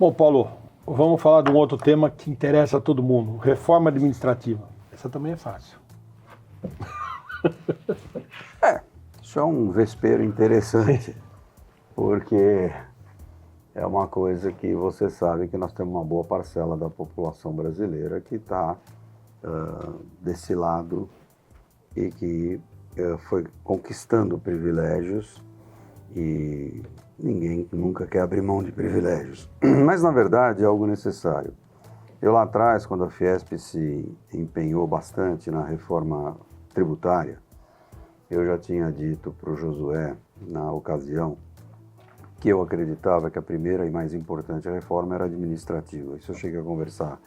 Bom, Paulo, vamos falar de um outro tema que interessa a todo mundo, reforma administrativa. Essa também é fácil. Isso é um vespeiro interessante, porque é uma coisa que você sabe que nós temos uma boa parcela da população brasileira que está desse lado e que foi conquistando privilégios e ninguém nunca quer abrir mão de privilégios. Mas, na verdade, é algo necessário. Eu lá atrás, quando a Fiesp se empenhou bastante na reforma tributária, eu já tinha dito para o Josué, na ocasião, que eu acreditava que a primeira e mais importante reforma era administrativa. Isso eu cheguei a conversar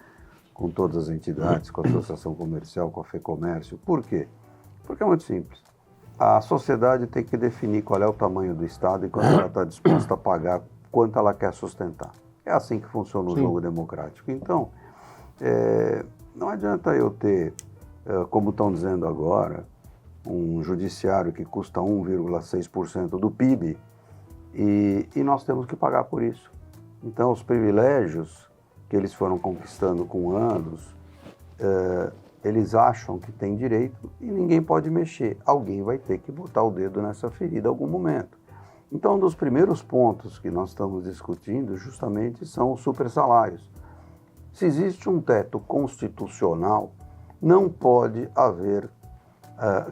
com todas as entidades, com a Associação Comercial, com a FEComércio. Por quê? Porque é muito simples. A sociedade tem que definir qual é o tamanho do Estado e quanto ela está disposta a pagar, quanto ela quer sustentar. É assim que funciona o jogo democrático. Então, não adianta eu ter, como estão dizendo agora, um judiciário que custa 1,6% do PIB e nós temos que pagar por isso. Então, os privilégios que eles foram conquistando com anos, eles acham que tem direito e ninguém pode mexer. Alguém vai ter que botar o dedo nessa ferida em algum momento. Então, um dos primeiros pontos que nós estamos discutindo justamente são os supersalários. Se existe um teto constitucional, não pode haver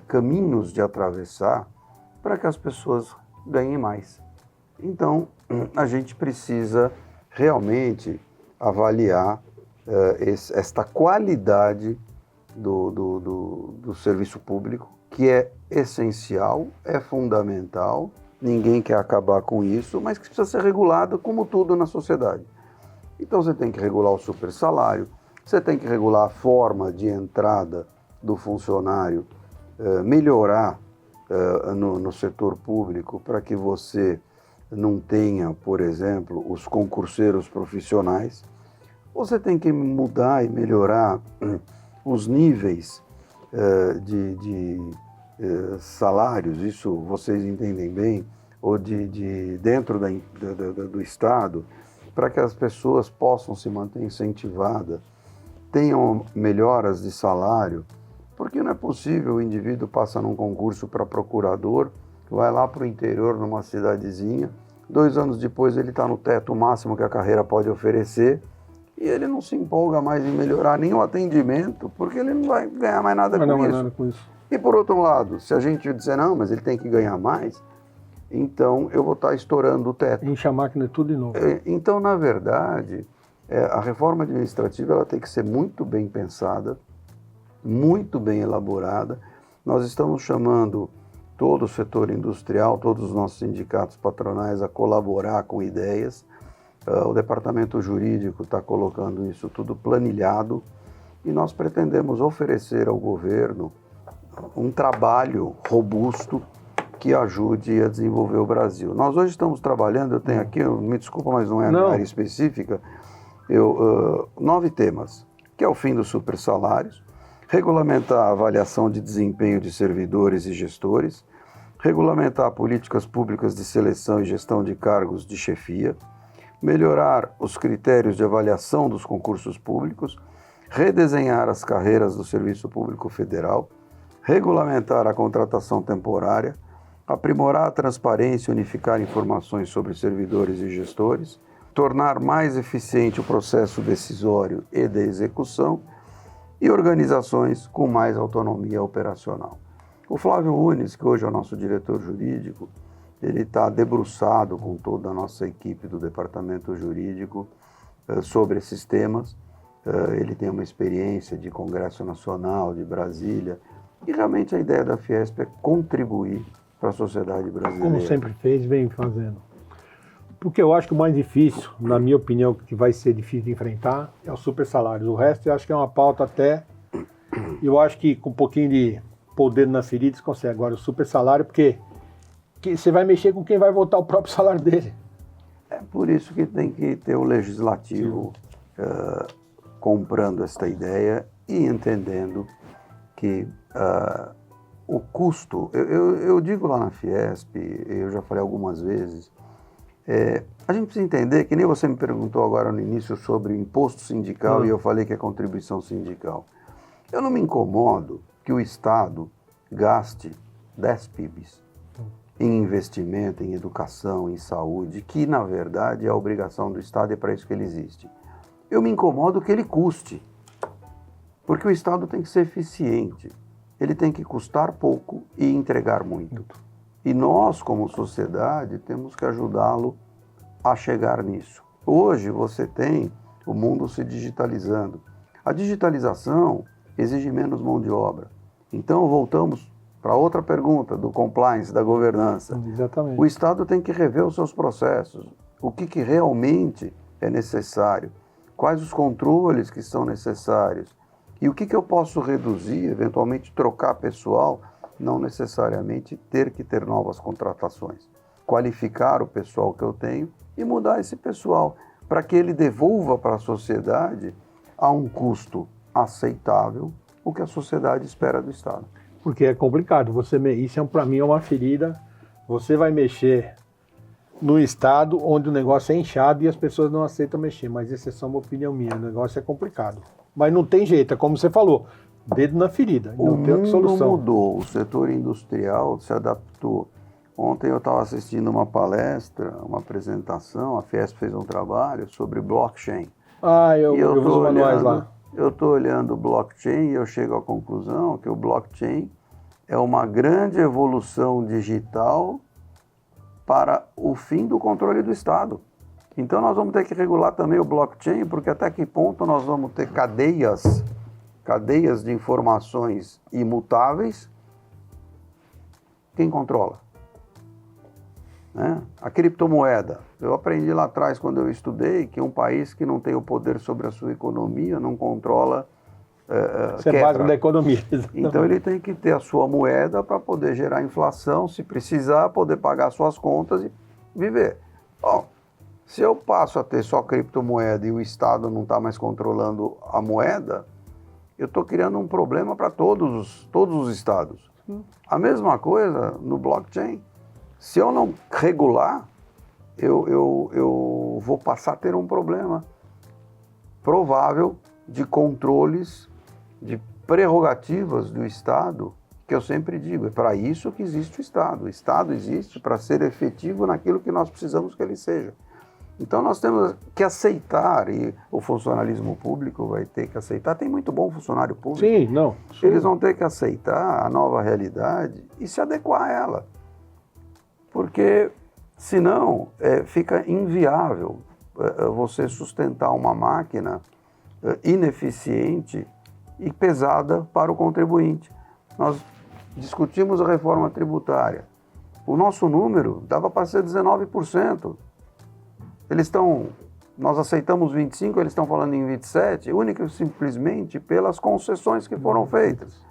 caminhos de atravessar para que as pessoas ganhem mais. Então, a gente precisa realmente avaliar esta qualidade do serviço público, que é essencial, é fundamental, ninguém quer acabar com isso, mas que precisa ser regulado como tudo na sociedade. Então você tem que regular o supersalário, você tem que regular a forma de entrada do funcionário, melhorar no setor público para que você não tenha, por exemplo, os concurseiros profissionais. Você tem que mudar e melhorar os níveis de salários, isso vocês entendem bem, ou dentro do Estado, para que as pessoas possam se manter incentivadas, tenham melhoras de salário, porque não é possível o indivíduo passar num concurso para procurador, vai lá para o interior, numa cidadezinha, 2 anos depois ele está no teto máximo que a carreira pode oferecer, e ele não se empolga mais em melhorar nem o atendimento, porque ele não vai ganhar mais nada com isso. E por outro lado, se a gente disser, não, mas ele tem que ganhar mais, então eu vou estar estourando o teto. Enche a máquina tudo de novo. Então, na verdade, a reforma administrativa ela tem que ser muito bem pensada, muito bem elaborada. Nós estamos chamando todo o setor industrial, todos os nossos sindicatos patronais a colaborar com ideias. O departamento jurídico está colocando isso tudo planilhado e nós pretendemos oferecer ao governo um trabalho robusto que ajude a desenvolver o Brasil. Nós hoje estamos trabalhando, eu tenho aqui, me desculpa, mas não é a minha área específica, 9 temas, que é o fim dos supersalários, regulamentar a avaliação de desempenho de servidores e gestores, regulamentar políticas públicas de seleção e gestão de cargos de chefia, melhorar os critérios de avaliação dos concursos públicos, redesenhar as carreiras do Serviço Público Federal, regulamentar a contratação temporária, aprimorar a transparência e unificar informações sobre servidores e gestores, tornar mais eficiente o processo decisório e de execução e organizações com mais autonomia operacional. O Flávio Unes, que hoje é o nosso diretor jurídico, ele está debruçado com toda a nossa equipe do departamento jurídico sobre esses temas. Ele tem uma experiência de Congresso Nacional, de Brasília, e realmente a ideia da Fiesp é contribuir para a sociedade brasileira. Como sempre fez, vem fazendo. Porque eu acho que o mais difícil, na minha opinião, que vai ser difícil de enfrentar, é o supersalário. O resto eu acho que é uma pauta até... Eu acho que com um pouquinho de poder na ferida você consegue. Agora o supersalário, porque você vai mexer com quem vai votar o próprio salário dele. É por isso que tem que ter o legislativo comprando esta ideia e entendendo que o custo... Eu digo lá na Fiesp, eu já falei algumas vezes, A gente precisa entender, que nem você me perguntou agora no início sobre imposto sindical, e eu falei que é contribuição sindical. Eu não me incomodo que o Estado gaste 10 PIBs em investimento, em educação, em saúde, que na verdade é a obrigação do Estado e é para isso que ele existe. Eu me incomodo que ele custe, porque o Estado tem que ser eficiente, ele tem que custar pouco e entregar muito. E nós, como sociedade, temos que ajudá-lo a chegar nisso. Hoje você tem o mundo se digitalizando. A digitalização exige menos mão de obra. Então voltamos para outra pergunta do compliance, da governança. Exatamente. O Estado tem que rever os seus processos. O que realmente é necessário? Quais os controles que são necessários? E o que eu posso reduzir, eventualmente trocar pessoal, não necessariamente ter que ter novas contratações. Qualificar o pessoal que eu tenho e mudar esse pessoal para que ele devolva para a sociedade a um custo aceitável o que a sociedade espera do Estado. Porque é complicado. Isso para mim é uma ferida. Você vai mexer no Estado onde o negócio é inchado e as pessoas não aceitam mexer. Mas essa é só uma opinião minha. O negócio é complicado. Mas não tem jeito, é como você falou. Dedo na ferida. Não tem outra solução. O mundo mudou. O setor industrial se adaptou. Ontem eu estava assistindo uma palestra, uma apresentação, a Fiesp fez um trabalho sobre blockchain. Eu vi os manuais lá. Eu estou olhando o blockchain e eu chego à conclusão que o blockchain é uma grande evolução digital para o fim do controle do Estado. Então nós vamos ter que regular também o blockchain, porque até que ponto nós vamos ter cadeias de informações imutáveis, quem controla? Né? A criptomoeda. Eu aprendi lá atrás, quando eu estudei, que um país que não tem o poder sobre a sua economia não controla Isso é básico da economia. Então ele tem que ter a sua moeda para poder gerar inflação, se precisar, poder pagar suas contas e viver. Bom, se eu passo a ter só criptomoeda e o Estado não está mais controlando a moeda, eu estou criando um problema para todos os estados. A mesma coisa no blockchain. Se eu não regular, eu vou passar a ter um problema provável de controles, de prerrogativas do Estado, que eu sempre digo, é para isso que existe o Estado. O Estado existe para ser efetivo naquilo que nós precisamos que ele seja. Então nós temos que aceitar, e o funcionalismo público vai ter que aceitar. Tem muito bom funcionário público. Sim, não. Sim. Eles vão ter que aceitar a nova realidade e se adequar a ela. Porque, senão, fica inviável você sustentar uma máquina ineficiente e pesada para o contribuinte. Nós discutimos a reforma tributária. O nosso número dava para ser 19%. Nós aceitamos 25%, eles estão falando em 27%, única e simplesmente pelas concessões que foram feitas.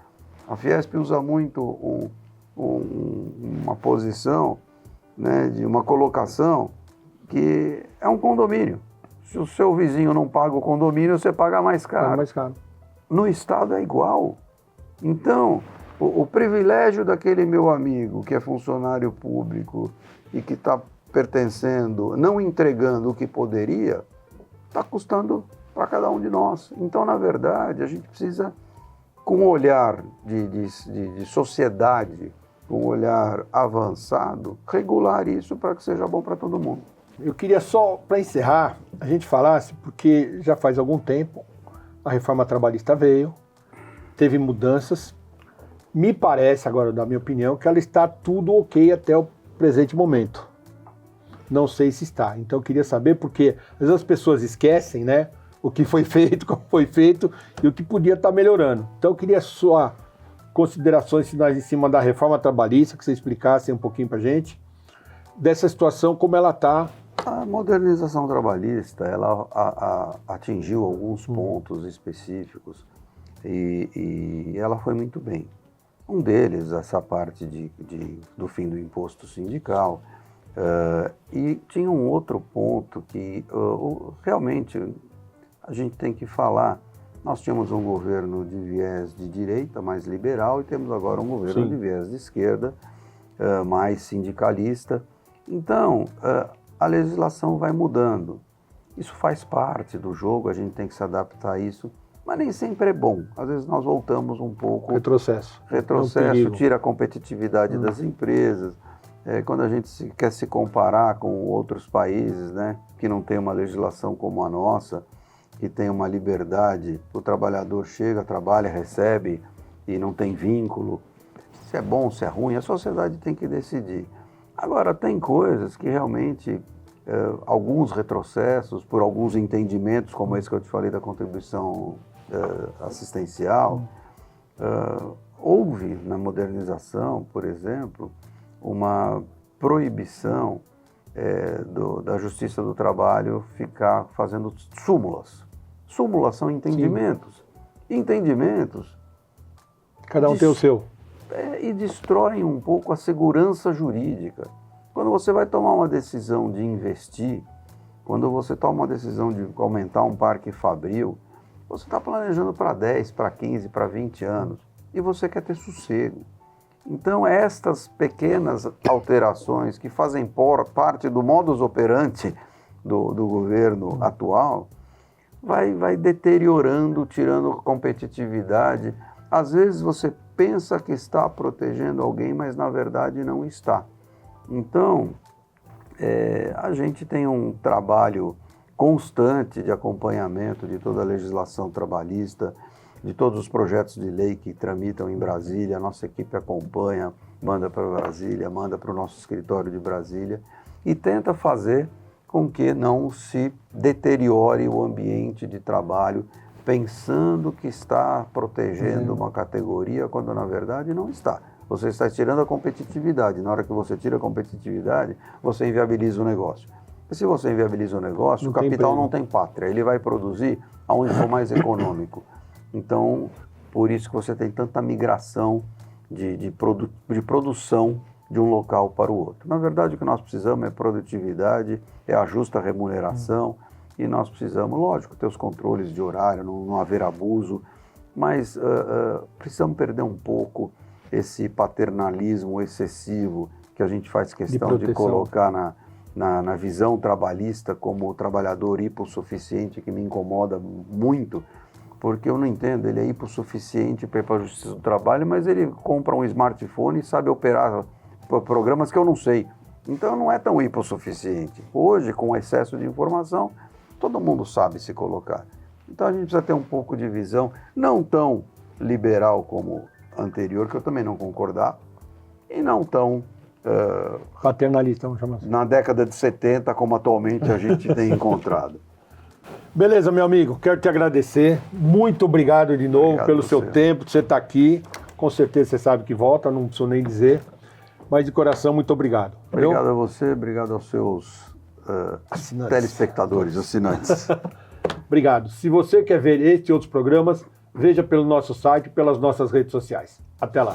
A Fiesp usa muito uma posição, né, de uma colocação que é um condomínio. Se o seu vizinho não paga o condomínio, você paga mais caro. Paga mais caro. No Estado é igual. Então, o privilégio daquele meu amigo que é funcionário público e que está pertencendo, não entregando o que poderia, está custando para cada um de nós. Então, na verdade, a gente precisa, com um olhar de sociedade, com um olhar avançado, regular isso para que seja bom para todo mundo. Eu queria só, para encerrar, a gente falasse, porque já faz algum tempo a reforma trabalhista veio, teve mudanças, me parece, agora da minha opinião, que ela está tudo ok até o presente momento. Não sei se está, então eu queria saber, porque às vezes as pessoas esquecem, né, o que foi feito, como foi feito e o que podia estar melhorando. Então eu queria só considerações finais em cima da reforma trabalhista, que você explicasse um pouquinho para a gente, dessa situação, como ela está. A modernização trabalhista, ela atingiu alguns pontos específicos e ela foi muito bem. Um deles, essa parte do fim do imposto sindical, e tinha um outro ponto que realmente a gente tem que falar. Nós tínhamos um governo de viés de direita, mais liberal, e temos agora um governo de viés de esquerda, mais sindicalista. Então, a legislação vai mudando. Isso faz parte do jogo, a gente tem que se adaptar a isso, mas nem sempre é bom. Às vezes nós voltamos um pouco... Retrocesso, tira a competitividade das empresas. Quando a gente quer se comparar com outros países, né, que não tem uma legislação como a nossa, que tem uma liberdade, o trabalhador chega, trabalha, recebe e não tem vínculo. Se é bom, se é ruim, a sociedade tem que decidir. Agora, tem coisas que realmente, alguns retrocessos, por alguns entendimentos, como esse que eu te falei da contribuição assistencial, houve na modernização, por exemplo, uma proibição da Justiça do Trabalho ficar fazendo súmulas. Súmulas são entendimentos. Sim. Entendimentos. Cada um tem o seu. E destroem um pouco a segurança jurídica. Quando você vai tomar uma decisão de investir, quando você toma uma decisão de aumentar um parque fabril, você está planejando para 10, para 15, para 20 anos e você quer ter sossego. Então, estas pequenas alterações que fazem parte do modus operandi do governo atual, vai deteriorando, tirando competitividade. Às vezes você pensa que está protegendo alguém, mas na verdade não está. Então, a gente tem um trabalho constante de acompanhamento de toda a legislação trabalhista, de todos os projetos de lei que tramitam em Brasília. A nossa equipe acompanha, manda para Brasília, manda para o nosso escritório de Brasília e tenta fazer com que não se deteriore o ambiente de trabalho, pensando que está protegendo uma categoria, quando na verdade não está. Você está tirando a competitividade. Na hora que você tira a competitividade, você inviabiliza o negócio. E se você inviabiliza o negócio, o capital não tem pátria. Ele vai produzir aonde for mais econômico. Então, por isso que você tem tanta migração de produção de um local para o outro. Na verdade, o que nós precisamos é produtividade, é a justa remuneração, e nós precisamos, lógico, ter os controles de horário, não haver abuso, mas precisamos perder um pouco esse paternalismo excessivo que a gente faz questão de colocar na visão trabalhista como o trabalhador hipossuficiente, que me incomoda muito, porque eu não entendo, ele é hipossuficiente para ir para a Justiça do Trabalho, mas ele compra um smartphone e sabe operar programas que eu não sei. Então não é tão hipossuficiente. Hoje, com o excesso de informação, todo mundo sabe se colocar. Então a gente precisa ter um pouco de visão, não tão liberal como anterior, que eu também não concordava, e não tão... paternalista, vamos chamar assim. Na década de 70, como atualmente a gente tem encontrado. Beleza, meu amigo, quero te agradecer. Muito obrigado de novo pelo seu tempo, de você estar aqui. Com certeza você sabe que volta, não preciso nem dizer. Mas de coração, muito obrigado. Obrigado a você, obrigado aos seus telespectadores, assinantes. Obrigado. Se você quer ver este e outros programas, veja pelo nosso site e pelas nossas redes sociais. Até lá.